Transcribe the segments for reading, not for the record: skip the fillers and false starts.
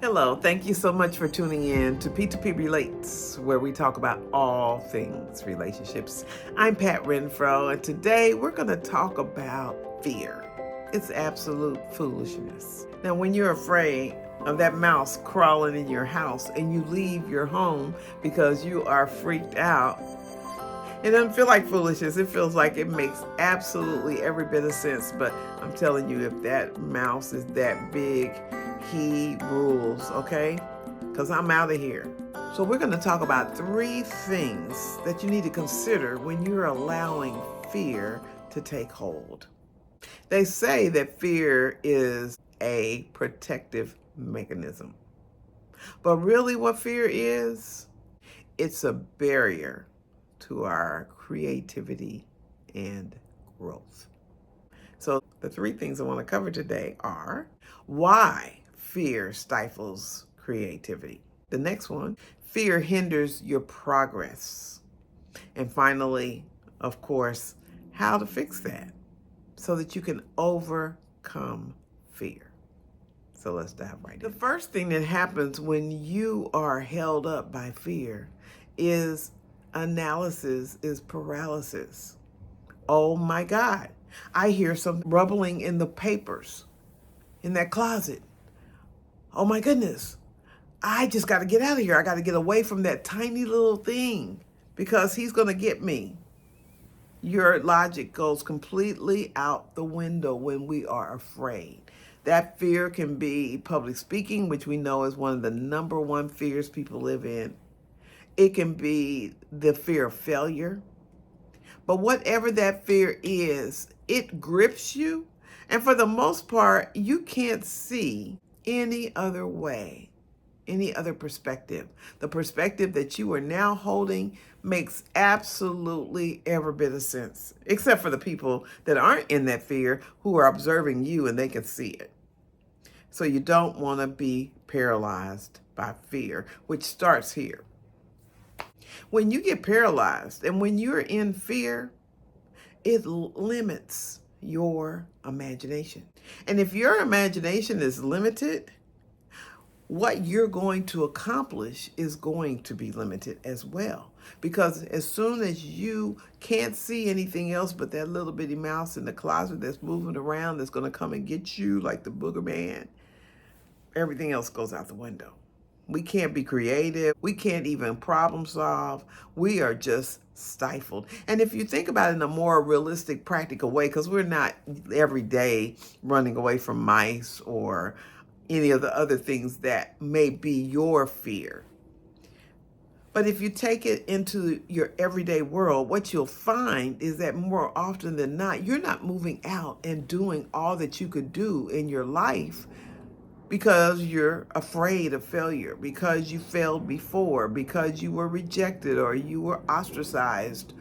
Hello, thank you so much for tuning in to P2P Relates, where we talk about all things relationships. I'm Pat Renfro, and today we're going to talk about fear. It's absolute foolishness. Now, when you're afraid of that mouse crawling in your house and you leave your home because you are freaked out, it doesn't feel like foolishness. It feels like it makes absolutely every bit of sense. But I'm telling you, if that mouse is that big, he rules, okay? Because I'm out of here. So we're going to talk about 3 things that you need to consider when you're allowing fear to take hold. They say that fear is a protective mechanism. But really what fear is, it's a barrier to our creativity and growth. So the 3 things I want to cover today are why fear stifles creativity. The next one, fear hinders your progress. And finally, of course, how to fix that so that you can overcome fear. So let's dive right in. The first thing that happens when you are held up by fear is analysis is paralysis. Oh my God. I hear some rumbling in the papers in that closet. Oh my goodness. I just got to get out of here. I got to get away from that tiny little thing because he's going to get me. Your logic goes completely out the window when we are afraid. That fear can be public speaking, which we know is one of the number one fears people live in. It can be the fear of failure. But whatever that fear is, it grips you. And for the most part, you can't see any other way, any other perspective. The perspective that you are now holding makes absolutely every bit of sense, except for the people that aren't in that fear who are observing you and they can see it. So you don't want to be paralyzed by fear, which starts here. When you get paralyzed and when you're in fear, it limits your imagination. And if your imagination is limited, what you're going to accomplish is going to be limited as well. Because as soon as you can't see anything else but that little bitty mouse in the closet that's moving around, that's going to come and get you like the booger man, everything else goes out the window. We can't be creative. We can't even problem solve. We are just stifled. And if you think about it in a more realistic, practical way, because we're not every day running away from mice or any of the other things that may be your fear. But if you take it into your everyday world, what you'll find is that more often than not, you're not moving out and doing all that you could do in your life because you're afraid of failure, because you failed before, because you were rejected or you were ostracized.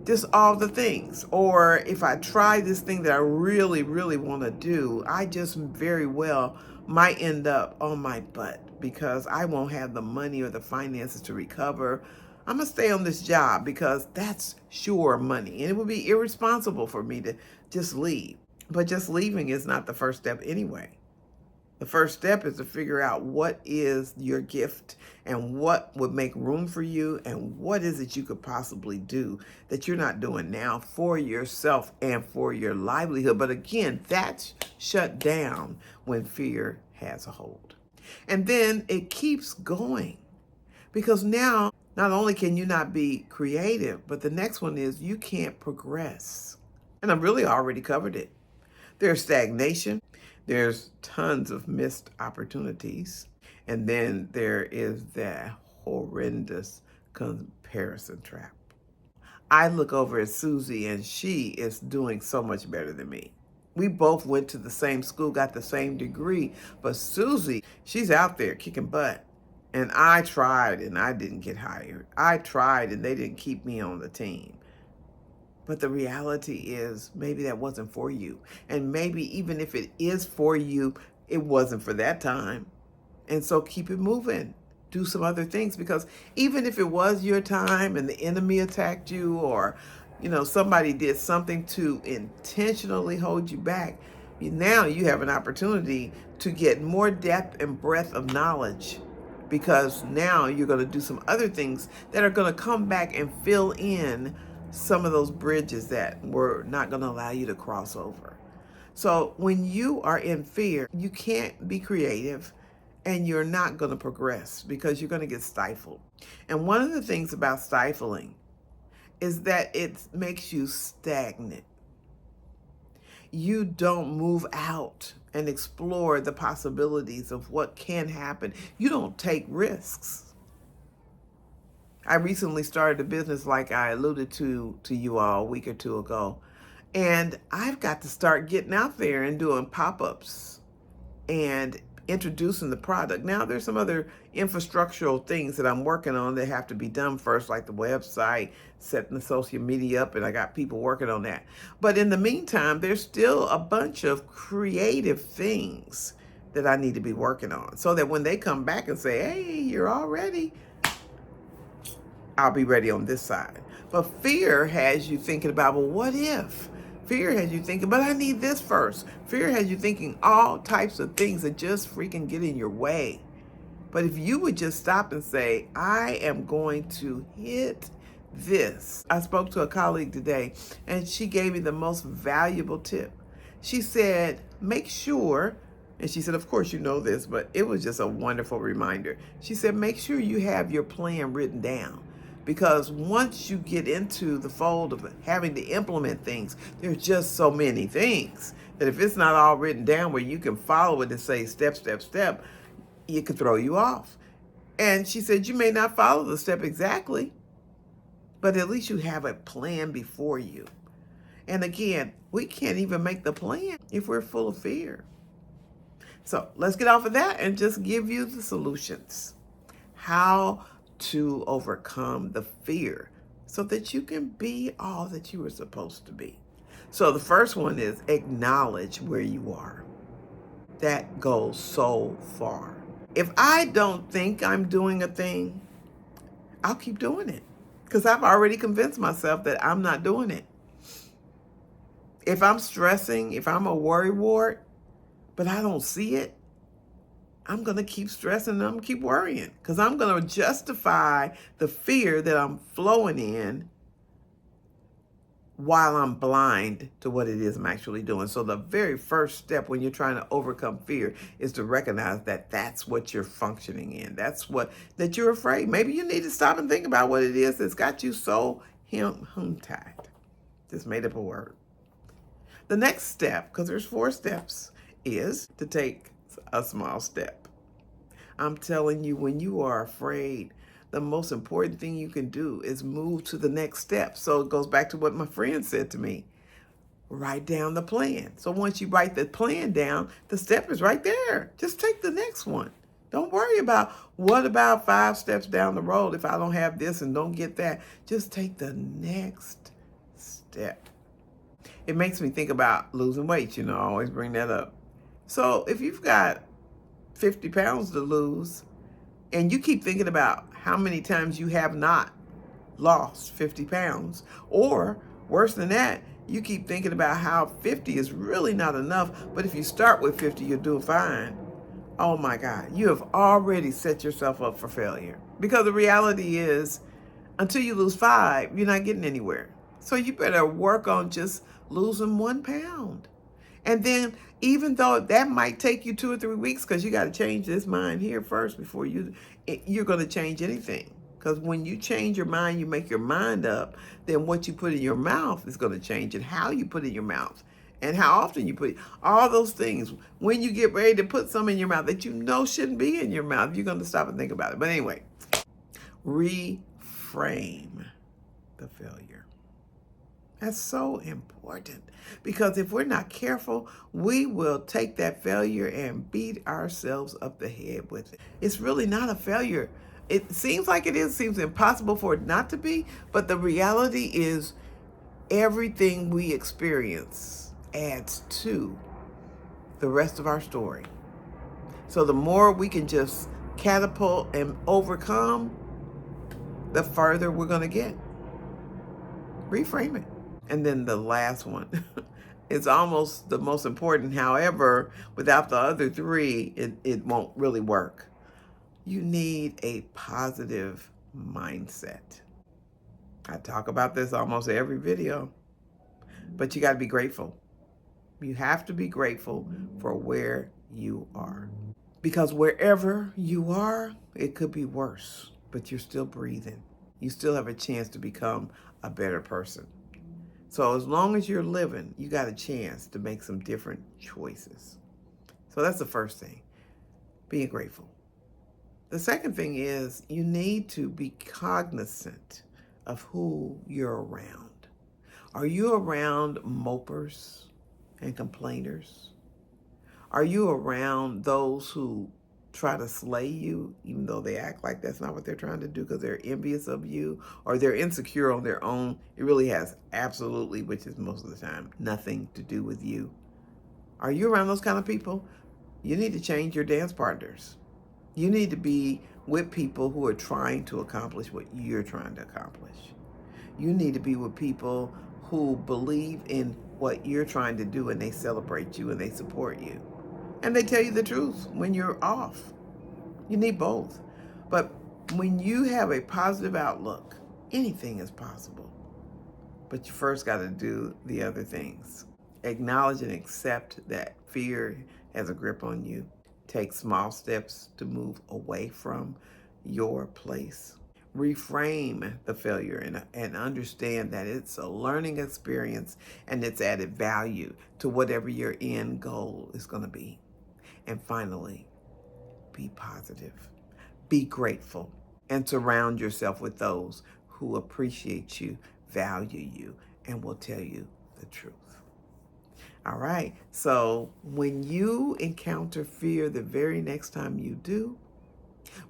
Just all the things. Or if I try this thing that I really, really want to do, I just very well might end up on my butt because I won't have the money or the finances to recover. I'm going to stay on this job because that's sure money. And it would be irresponsible for me to just leave. But just leaving is not the first step anyway. The first step is to figure out what is your gift and what would make room for you and what is it you could possibly do that you're not doing now for yourself and for your livelihood. But again, that's shut down when fear has a hold. And then it keeps going because now not only can you not be creative, but the next one is you can't progress. And I've really already covered it. There's stagnation. There's tons of missed opportunities. And then there is that horrendous comparison trap. I look over at Susie and she is doing so much better than me. We both went to the same school, got the same degree, but Susie, she's out there kicking butt. And I tried and I didn't get hired. I tried and they didn't keep me on the team. But the reality is maybe that wasn't for you. And maybe even if it is for you, it wasn't for that time. And so keep it moving. Do some other things because even if it was your time and the enemy attacked you or, somebody did something to intentionally hold you back, Now you have an opportunity to get more depth and breadth of knowledge, because now you're going to do some other things that are going to come back and fill in some of those bridges that were not going to allow you to cross over. So when you are in fear, you can't be creative and you're not going to progress because you're going to get stifled. And one of the things about stifling is that it makes you stagnant. You don't move out and explore the possibilities of what can happen. You don't take risks. I recently started a business, like I alluded to you all a week or two ago. And I've got to start getting out there and doing pop-ups and introducing the product. Now there's some other infrastructural things that I'm working on that have to be done first, like the website, setting the social media up, and I got people working on that. But in the meantime, there's still a bunch of creative things that I need to be working on, so that when they come back and say, hey, you're all ready, I'll be ready on this side. But fear has you thinking about, well, what if? Fear has you thinking, but I need this first. Fear has you thinking all types of things that just freaking get in your way. But if you would just stop and say, I am going to hit this. I spoke to a colleague today, and she gave me the most valuable tip. She said, make sure, and she said, of course you know this, but it was just a wonderful reminder. She said, make sure you have your plan written down. Because once you get into the fold of having to implement things, there's just so many things that if it's not all written down where you can follow it and say step, step, step, it could throw you off. And she said, you may not follow the step exactly, but at least you have a plan before you. And again, we can't even make the plan if we're full of fear. So let's get off of that and just give you the solutions. How to overcome the fear so that you can be all that you were supposed to be. So the first one is acknowledge where you are. That goes so far. If I don't think I'm doing a thing, I'll keep doing it because I've already convinced myself that I'm not doing it. If I'm stressing, if I'm a worrywart, but I don't see it, I'm going to keep stressing and I'm going to keep worrying because I'm going to justify the fear that I'm flowing in while I'm blind to what it is I'm actually doing. So the very first step when you're trying to overcome fear is to recognize that that's what you're functioning in. That you're afraid. Maybe you need to stop and think about what it is that's got you so tied. Just made up a word. The next step, because there's 4 steps, is to take a small step. I'm telling you, when you are afraid, the most important thing you can do is move to the next step. So it goes back to what my friend said to me. Write down the plan. So once you write the plan down, the step is right there. Just take the next one. Don't worry about what about 5 steps down the road if I don't have this and don't get that. Just take the next step. It makes me think about losing weight. I always bring that up. So if you've got 50 pounds to lose and you keep thinking about how many times you have not lost 50 pounds, or worse than that, you keep thinking about how 50 is really not enough, but if you start with 50, you'll do fine. Oh my God, you have already set yourself up for failure. Because the reality is, until you lose 5, you're not getting anywhere. So you better work on just losing 1 pound. And then even though that might take you 2 or 3 weeks, because you got to change this mind here first before you're going to change anything. Because when you change your mind, you make your mind up, then what you put in your mouth is going to change, and how you put it in your mouth and how often you put it. All those things. When you get ready to put some in your mouth that you know shouldn't be in your mouth, you're going to stop and think about it. But anyway, reframe the failure. That's so important, because if we're not careful, we will take that failure and beat ourselves up the head with it. It's really not a failure. It seems like it is, seems impossible for it not to be, but the reality is everything we experience adds to the rest of our story. So the more we can just catapult and overcome, the further we're going to get. Reframe it. And then the last one, is almost the most important. However, without the other three, it won't really work. You need a positive mindset. I talk about this almost every video, but you got to be grateful. You have to be grateful for where you are. Because wherever you are, it could be worse, but you're still breathing. You still have a chance to become a better person. So as long as you're living, you got a chance to make some different choices. So that's the first thing, being grateful. The second thing is you need to be cognizant of who you're around. Are you around mopers and complainers? Are you around those who try to slay you, even though they act like that's not what they're trying to do because they're envious of you or they're insecure on their own? It really has absolutely, which is most of the time, nothing to do with you. Are you around those kind of people? You need to change your dance partners. You need to be with people who are trying to accomplish what you're trying to accomplish. You need to be with people who believe in what you're trying to do and they celebrate you and they support you. And they tell you the truth when you're off. You need both. But when you have a positive outlook, anything is possible. But you first got to do the other things. Acknowledge and accept that fear has a grip on you. Take small steps to move away from your place. Reframe the failure and understand that it's a learning experience and it's added value to whatever your end goal is going to be. And finally, be positive, be grateful, and surround yourself with those who appreciate you, value you, and will tell you the truth. All right, so when you encounter fear the very next time you do,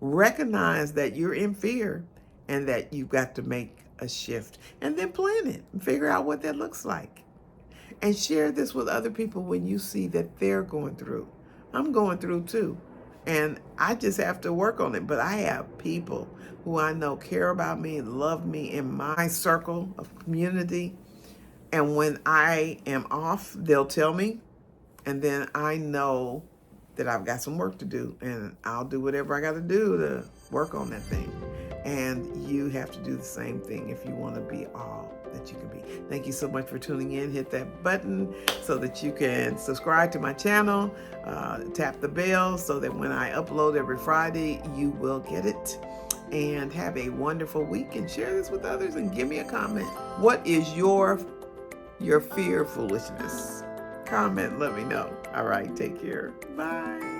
recognize that you're in fear and that you've got to make a shift, and then plan it and figure out what that looks like. And share this with other people when you see that they're going through. I'm going through too. And I just have to work on it. But I have people who I know care about me and love me in my circle of community. And when I am off, they'll tell me. And then I know that I've got some work to do. And I'll do whatever I got to do to work on that thing. And you have to do the same thing if you want to be all that you can be. Thank you so much for tuning in. Hit that button so that you can subscribe to my channel. Tap the bell so that when I upload every Friday, you will get it. And have a wonderful week and share this with others and give me a comment. What is your fear foolishness? Comment, let me know. All right, take care. Bye.